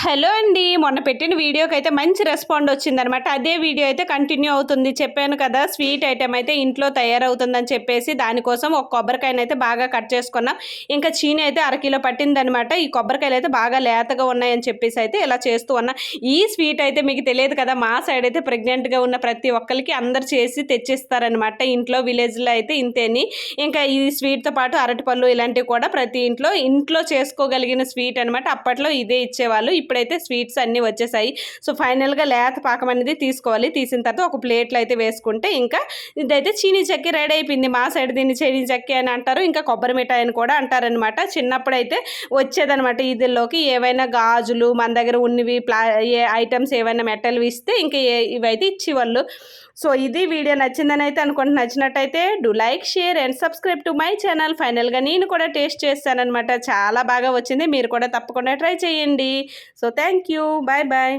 Hello అండి. మొన్న పెట్టిన వీడియోకైతే మంచి రెస్పాండ్ వచ్చిందనమాట. అదే వీడియో అయితే కంటిన్యూ అవుతుంది. చెప్పాను కదా స్వీట్ ఐటెమ్ అయితే ఇంట్లో తయారవుతుందని చెప్పేసి దానికోసం ఒక కొబ్బరికాయనైతే బాగా కట్ చేసుకున్నాం. ఇంకా చీని అయితే అరకిలో పట్టిందనమాట. ఈ కొబ్బరికాయలు అయితే బాగా లేతగా ఉన్నాయని చెప్పేసి అయితే ఇలా చేస్తూ ఉన్నా. ఈ స్వీట్ అయితే మీకు తెలియదు కదా, మా సైడ్ అయితే ప్రెగ్నెంట్గా ఉన్న ప్రతి ఒక్కరికి అందరు చేసి తెచ్చిస్తారనమాట. ఇంట్లో విలేజ్లో అయితే ఇంతేని. ఇంకా ఈ స్వీట్తో పాటు అరటిపళ్ళు ఇలాంటివి కూడా ప్రతి ఇంట్లో చేసుకోగలిగిన స్వీట్ అనమాట. అప్పట్లో ఇదే ఇచ్చేవాళ్ళు. ఇప్పుడైతే స్వీట్స్ అన్నీ వచ్చేసాయి. సో ఫైనల్గా లేత పాకం అనేది తీసుకోవాలి. తీసిన తర్వాత ఒక ప్లేట్లో అయితే వేసుకుంటే ఇంకా ఇదైతే చీనీ చెక్కి రెడీ అయిపోయింది. మా సైడ్ దీన్ని చీనీ చెక్కి అని అంటారు, ఇంకా కొబ్బరి మిఠాయి అని కూడా అంటారనమాట. చిన్నప్పుడు అయితే వచ్చేదనమాట. ఇదిలోకి ఏవైనా గాజులు మన దగ్గర ఉన్నవి ఏ ఐటమ్స్ ఏవైనా మెటల్ ఇస్తే ఇంకా ఇవైతే ఇచ్చేవాళ్ళు. సో ఇది వీడియో నచ్చిందని అయితే అనుకుంటున్నాను. నచ్చినట్టయితే do like, share and subscribe to my channel. ఫైనల్గా నేను కూడా టేస్ట్ చేస్తానమాట. చాలా బాగా వచ్చింది. మీరు కూడా తప్పకుండా ట్రై చేయండి. So thank you. Bye bye.